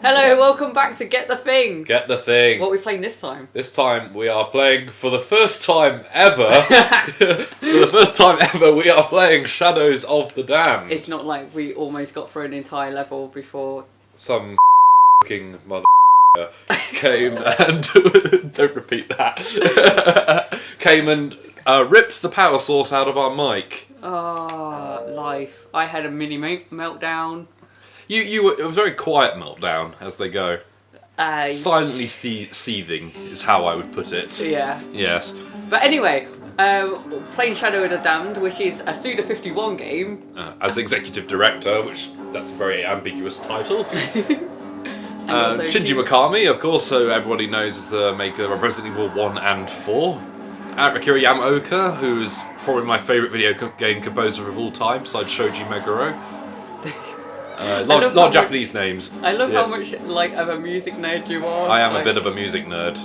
Hello, welcome back to Get the Thing. Get the Thing. What are we playing this time? This time we are playing, for the first time ever, we are playing Shadows of the Damned. It's not like we almost got through an entire level before. Some fucking mother came and, don't repeat that, came and ripped the power source out of our mic. Life. I had a mini meltdown. It was a very quiet meltdown as they go. Silently seething is how I would put it. Yeah. Yes. But anyway, playing Shadow of the Damned, which is a Suda51 game. As executive director, which that's a very ambiguous title. Shinji Mikami, of course, so everybody knows, is the maker of Resident Evil 1 and 4. Akira Yamaoka, who's probably my favourite video game composer of all time, besides Shoji Meguro. A lot of Japanese names. I love how much of a music nerd you are. I am a bit of a music nerd.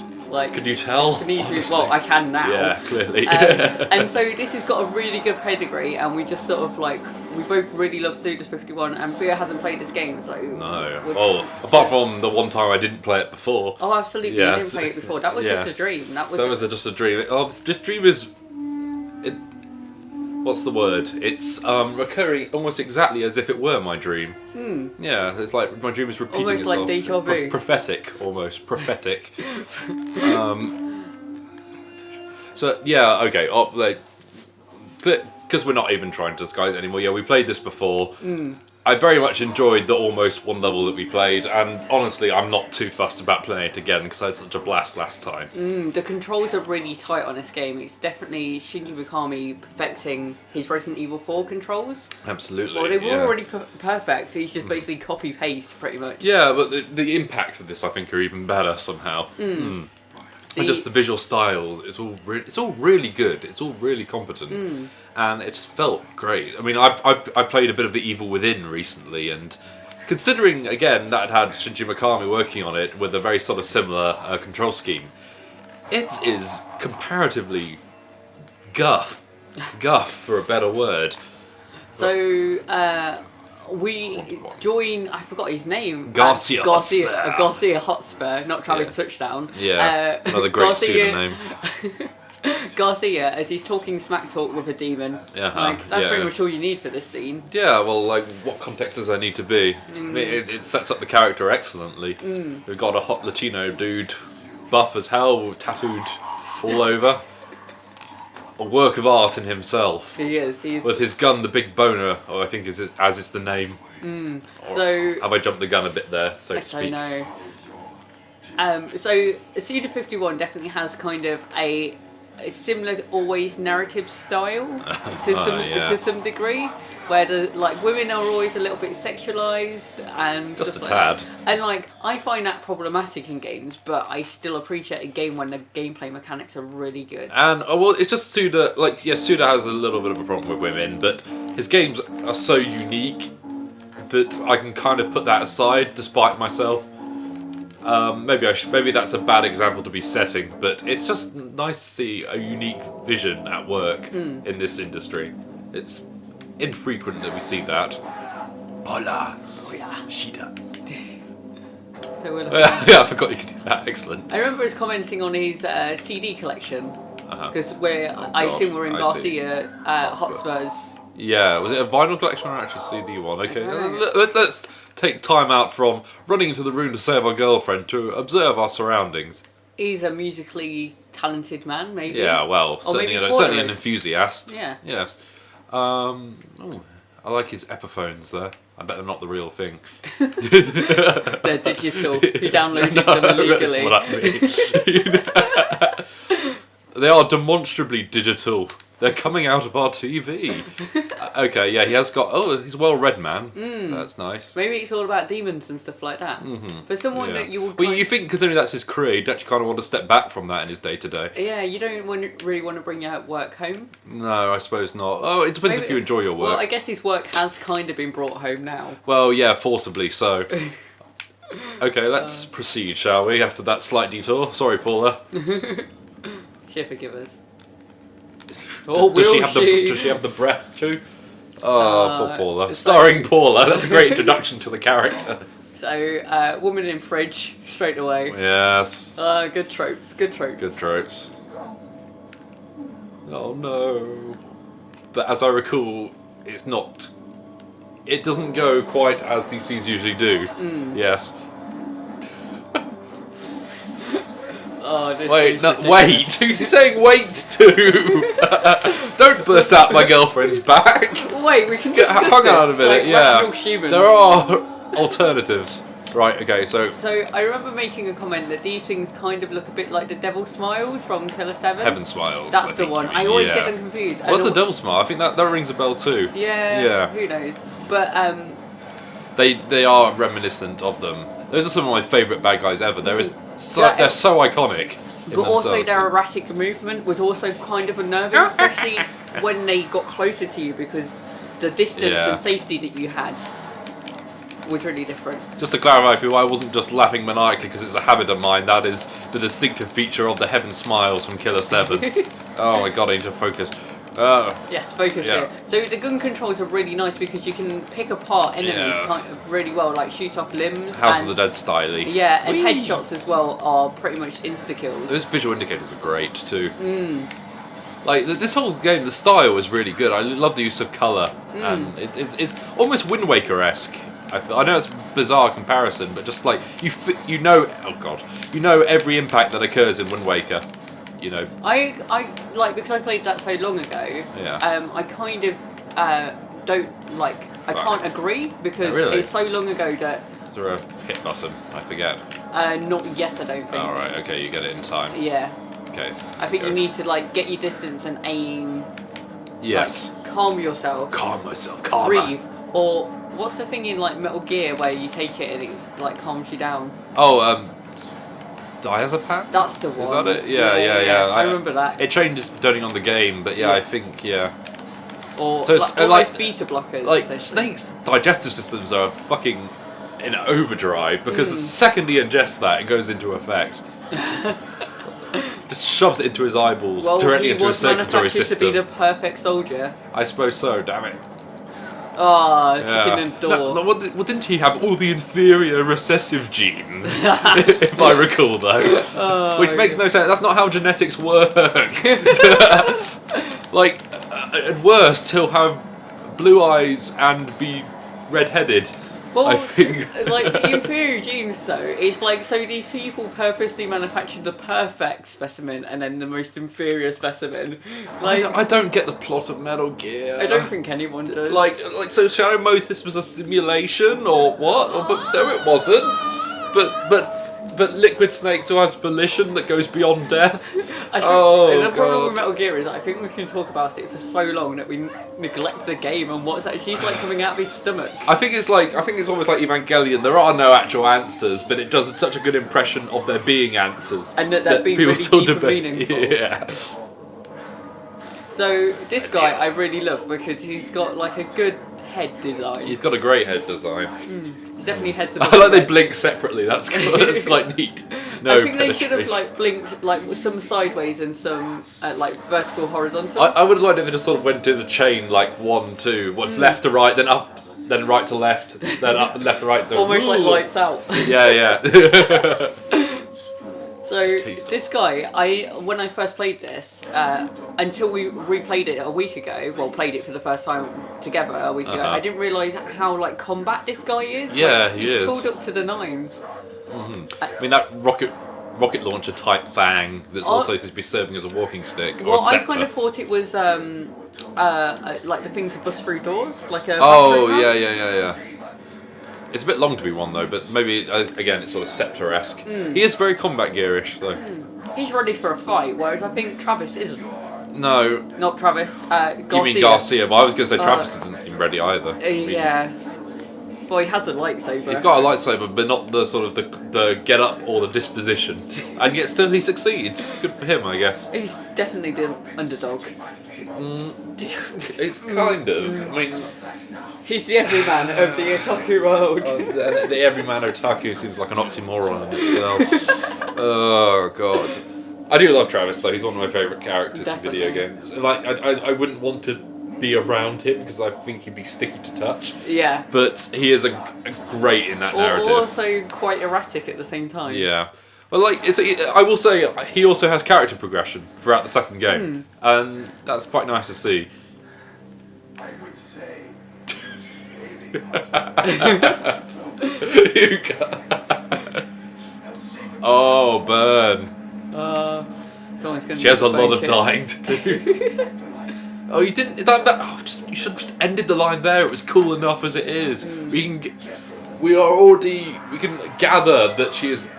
Could you tell? Well, I can now. Yeah, clearly. And so this has got a really good pedigree, and we just sort of we both really love Suda51, and Thea hasn't played this game, so... No. Apart from the one time I didn't play it before. Oh, absolutely, you didn't play it before. That was just a dream. That was just a dream. This dream is... What's the word? It's recurring almost exactly as if it were my dream. Yeah, it's like my dream is repeating almost itself. Almost like deja vu. Prophetic, almost. Prophetic. So, yeah, okay. Because we're not even trying to disguise it anymore. Yeah, we played this before. I very much enjoyed the almost one level that we played, and honestly, I'm not too fussed about playing it again because I had such a blast last time. The controls are really tight on this game. It's definitely Shinji Mikami perfecting his Resident Evil 4 controls. Absolutely. Well, they were already perfect. He's just basically copy-paste, pretty much. Yeah, but the impacts of this, I think, are even better somehow. And just the visual style, it's all really good. It's all really competent. And it just felt great. I mean, I played a bit of The Evil Within recently, and considering, again, that had Shinji Mikami working on it with a very sort of similar control scheme, it is comparatively guff for a better word. So, we join, I forgot his name. Garcia Hotspur, not Travis Touchdown. Yeah, another great pseudonym. Garcia, as he's talking smack talk with a demon. That's pretty much all you need for this scene. Yeah, well, what context does there need to be? I mean, it sets up the character excellently. We've got a hot Latino dude, buff as hell, tattooed all over. A work of art in himself. He is. With his gun, the Big Boner, or I think is the name. So have I jumped the gun a bit there, so to speak? I know. So Suda51 definitely has kind of a similar always narrative style to some degree, where the women are always a little bit sexualized and just stuff a tad. That. And I find that problematic in games, but I still appreciate a game when the gameplay mechanics are really good. And it's just Suda. Suda has a little bit of a problem with women, but his games are so unique that I can kind of put that aside, despite myself. Maybe that's a bad example to be setting, but it's just nice to see a unique vision at work in this industry. It's infrequent that we see that. Hola. Shida. So I forgot you could do that. Excellent. I remember us commenting on his CD collection, because I assume we're in Garcia Hotspur's. Yeah, was it a vinyl collection or actually CD one? Okay, let's take time out from running into the room to save our girlfriend to observe our surroundings. He's a musically talented man, maybe. Yeah, well, certainly an enthusiast. Yeah. Yes. I like his Epiphones there. I bet they're not the real thing. They're digital. You downloaded them illegally. That's what I mean. They are demonstrably digital. They're coming out of our TV. Okay, yeah, he's a well-read man. That's nice. Maybe it's all about demons and stuff like that. For someone that you would... Well, you think, considering that's his career, you'd actually kind of want to step back from that in his day-to-day. Yeah, you don't really want to bring your work home. No, I suppose not. Oh, it depends if you enjoy your work. Well, I guess his work has kind of been brought home now. Well, yeah, forcibly so. Okay, let's proceed, shall we, after that slight detour? Sorry, Paula. She'll forgive us. Does she have the breath too? Oh, poor Paula. Starring Paula. That's a great introduction to the character. So, woman in fridge, straight away. Yes. Good tropes, good tropes. Good tropes. Oh no. But as I recall, it's not... It doesn't go quite as these scenes usually do. Yes. Wait! Who's he saying wait to? Don't burst out my girlfriend's back! Wait, we can discuss hang on a minute, rational humans. There are alternatives. Right, okay, so... So, I remember making a comment that these things kind of look a bit like the Devil Smiles from Killer 7. Heaven Smiles. That's the one. I always get them confused. What's the Devil Smile? I think that rings a bell too. Yeah, who knows. But, They are reminiscent of them. Those are some of my favourite bad guys ever. They're so iconic. But also their erratic movement was also kind of unnerving, especially when they got closer to you, because the distance and safety that you had was really different. Just to clarify, people, I wasn't just laughing maniacally because it's a habit of mine. That is the distinctive feature of the Heaven Smiles from Killer 7. Oh my god, I need to focus. Yes, focus here. So the gun controls are really nice because you can pick apart enemies kind of really well, like shoot off limbs. House of the Dead styly. Yeah, and headshots as well are pretty much insta-kills. Those visual indicators are great too. Like this whole game, the style is really good. I love the use of colour, and it's almost Wind Waker-esque. I know it's a bizarre comparison, but just like you know every impact that occurs in Wind Waker. You know. I like, because I played that so long ago. Yeah. I kind of don't like. I can't agree because it's so long ago that. Is there a hit button? I forget. Not yet, I don't think. All right. Okay, you get it in time. Yeah. Okay. I think you need to like get your distance and aim. Yes. Like, calm yourself. Calm myself. Calm. Breathe. Or what's the thing in like Metal Gear where you take it and it like calms you down? Oh, Diazepam? That's the one. Is that it? Yeah. I remember that. It changes depending on the game, but I think, Or so like beta blockers. Like, Snake's digestive systems are fucking in overdrive, because the second he ingests that, it goes into effect. Just shoves it into his eyeballs, directly into his circulatory system. To be the perfect soldier. I suppose so, damn it. Kicking in the door. No, well, didn't he have all the inferior recessive genes? If I recall, though. Which makes no sense. That's not how genetics work. Like, at worst, he'll have blue eyes and be red-headed. Well, I think. Like, the inferior genes, though, it's like, so these people purposely manufactured the perfect specimen and then the most inferior specimen. Like, I don't get the plot of Metal Gear. I don't think anyone does. Like, so Shadow Moses was a simulation, or what? But no, it wasn't. But Liquid Snake still has volition that goes beyond death. The problem with Metal Gear is I think we can talk about it for so long that we neglect the game and what's actually like coming out of his stomach. I think it's almost like Evangelion. There are no actual answers, but it does such a good impression of there being answers, and that being people really still deep debate. and meaningful. Yeah. So this guy I really love because he's got like a good head design. He's got a great head design. He's definitely heads I like they blink separately. That's quite neat. No, I think they should have like blinked like some sideways and some like vertical, horizontal. I would have liked if it just sort of went in a chain, like 1, 2, what's left to right, then up, then right to left, then up and left to right. So almost like Lights Out. Yeah. So this guy, when I first played this, until we replayed it a week ago, played it for the first time together a week ago, I didn't realise how like combat this guy is. Yeah, like, he is. He's tooled up to the nines. I mean that rocket launcher type thang that's also supposed to be serving as a walking stick. Or Well, a I scepter. kind of thought it was like the thing to bust through doors, like a. Yeah. It's a bit long to be one though, but maybe again it's sort of scepter-esque. He is very combat gearish though. He's ready for a fight, whereas I think Travis isn't. No. Not Travis. Garcia. You mean Garcia? Well, I was going to say Travis doesn't seem ready either. Yeah. Well, he has a lightsaber. He's got a lightsaber, but not the sort of the get up or the disposition, and yet still he succeeds. Good for him, I guess. He's definitely the underdog. It's kind of. I mean, he's the everyman of the otaku world. The everyman otaku seems like an oxymoron in itself. Oh god, I do love Travis though. He's one of my favourite characters in video games. Like I wouldn't want to be around him because I think he'd be sticky to touch. Yeah. But he is a great in that narrative. Also quite erratic at the same time. Yeah. Well, like I will say, he also has character progression throughout the second game, and that's quite nice to see. I would say. Oh, burn. Someone's gonna She has a need lot of bacon. dying to do. Oh, you didn't. You should have just ended the line there. It was cool enough as it is. We can gather that she is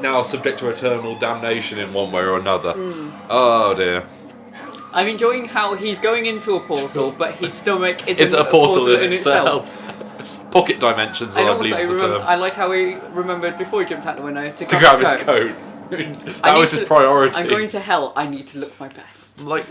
now subject to eternal damnation in one way or another. Oh dear. I'm enjoying how he's going into a portal, but his stomach It's isn't a portal in itself. itself. Pocket dimensions, And I also, believe is the term. I like how he remembered before he jumped out the window to To grab his coat. That was his priority. I'm going to hell. I need to look my best. Like,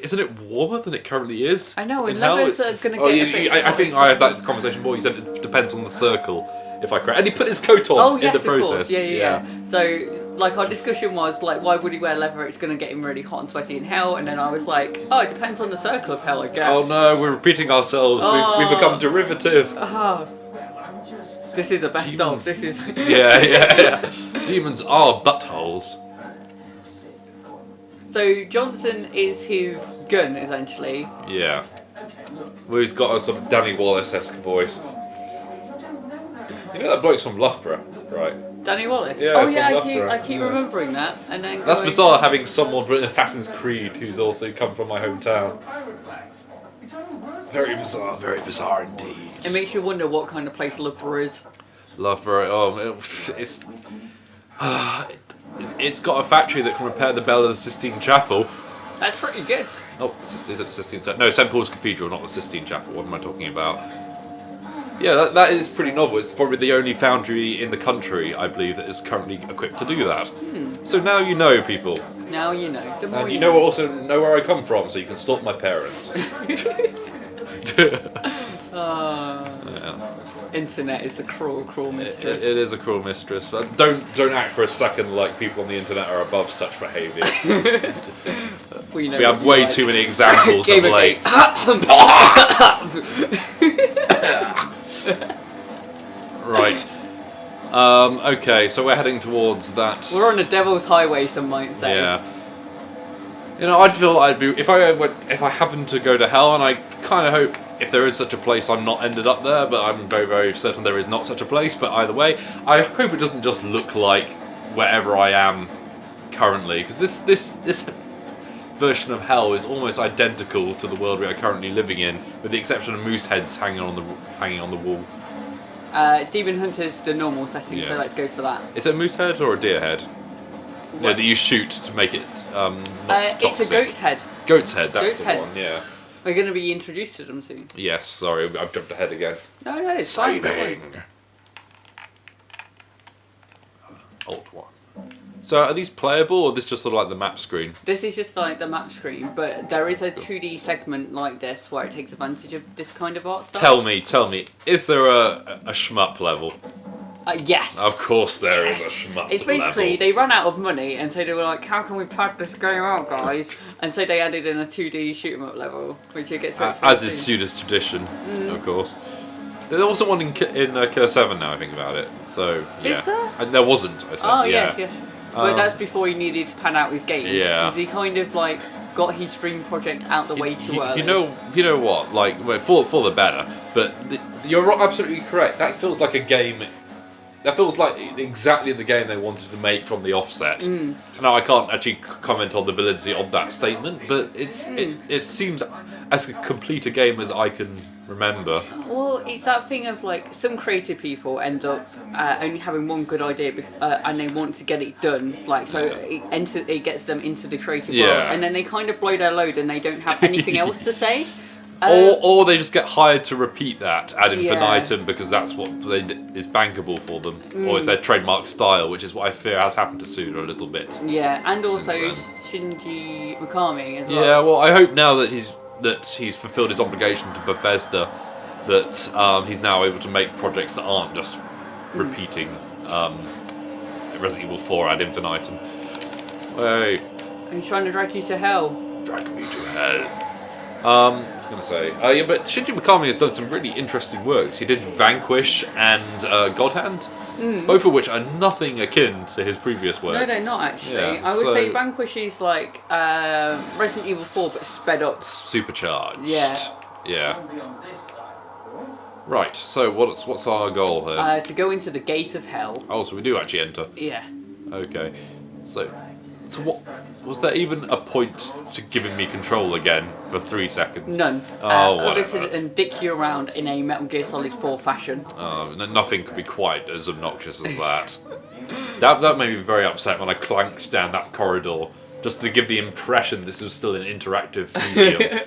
isn't it warmer than it currently is? I know, and in hell? levers It's- are gonna oh, get a bit I hot, think I had that conversation before. You said it depends on the circle. If I correct, and he put his coat on Oh in yes, the of process. course. Yeah. So, like, our discussion was like, why would he wear leather? It's going to get him really hot and sweaty in hell. And then I was like, oh, it depends on the circle of hell, I guess. Oh no, we're repeating ourselves. Oh. We become derivative. Ah. This is the best Demons. of. This is. Yeah. Demons are buttholes. So Johnson is his gun essentially. Yeah. Well, he's got a sort of Danny Wallace-esque voice. You know that bloke's from Loughborough, right? Danny Wallace. Yeah, oh from yeah, Loughborough. I keep remembering that, and then That's going, bizarre having someone in Assassin's Creed who's also come from my hometown. Very bizarre indeed. It makes you wonder what kind of place Loughborough is. Loughborough, it's got a factory that can repair the bell of the Sistine Chapel. That's pretty good. Oh, is it the Sistine Chapel? No, St Paul's Cathedral, not the Sistine Chapel. What am I talking about? Yeah, that is pretty novel. It's probably the only foundry in the country, I believe, that is currently equipped to do that. So now you know, people. Now you know. The more And you know also know where I come from, so you can stalk my parents. Internet is a cruel, cruel mistress. It is a cruel mistress. But don't act for a second like people on the internet are above such behaviour. We know We what have you way like. too many examples of Gamergate. late. Right. Okay, so we're heading towards that. We're on a devil's highway, some might say. Yeah. You know, I'd feel I'd be if I happen to go to hell, and I kind of hope if there is such a place, I'm not ended up there. But I'm very, very certain there is not such a place. But either way, I hope it doesn't just look like wherever I am currently, because this version of hell is almost identical to the world we are currently living in, with the exception of moose heads hanging on the wall. Demon Hunter's the normal setting, so Yes. let's go for that. Is it a moose head or a deer head? Yeah, that you shoot to make it not It's toxic. a goat's head. Goat's head, that's Goat's the heads. one, yeah. We're going to be introduced to them soon. Yes, sorry, I've jumped ahead again. No, it's fine. don't worry. Alt 1. So are these playable, or is this just sort of like the map screen? This is just like the map screen, but there is a 2D segment like this where it takes advantage of this kind of art style. Tell me, is there a shmup level? Yes. Of course there is a shmup It's basically, level. they ran out of money, and so they were like, how can we pad this game out, guys? And so they added in a 2D shoot 'em up level, which you get to experience As is soon. Suda's tradition, of course. There's also one in Killer 7 now, I think about it. So, yeah. Is there? And there wasn't, I said. Oh, yeah. yes. But that's before he needed to pan out his games. Yeah. Because he kind of, like, got his dream project out the way too early. You know what? Like, well, for the better. But you're absolutely correct. That feels like a game. That feels like exactly the game they wanted to make from the offset. Now I can't actually comment on the validity of that statement, but it seems as complete a game as I can remember. Well, it's that thing of like some creative people end up only having one good idea and they want to get it done. Like so, it gets them into the creative world, Yeah. and then they kind of blow their load and they don't have anything else to say. Or they just get hired to repeat that ad Yeah. infinitum because that's what is bankable for them, or it's their trademark style, which is what I fear has happened to Suda a little bit. Yeah, and also And Shinji Mikami as well. Yeah, well, I hope now that he's fulfilled his obligation to Bethesda, that he's now able to make projects that aren't just repeating Resident Evil 4 ad infinitum. Hey, He's trying to drag you to hell. drag me to hell. I was going to say, yeah, but Shinji Mikami has done some really interesting works. He did Vanquish and God Hand, both of which are nothing akin to his previous work. No, they're not actually. Yeah, I would say Vanquish is like Resident Evil 4, but sped up. Supercharged. Yeah. Yeah. Right. So what's our goal here? To go into the Gate of Hell. Oh, so we do actually enter. Yeah. Okay. So what was there even a point to giving me control again for 3 seconds? None. Oh, Other whatever. than dick you around in a Metal Gear Solid 4 fashion. Nothing could be quite as obnoxious as that. That made me very upset when I clanked down that corridor, just to give the impression this was still an interactive medium.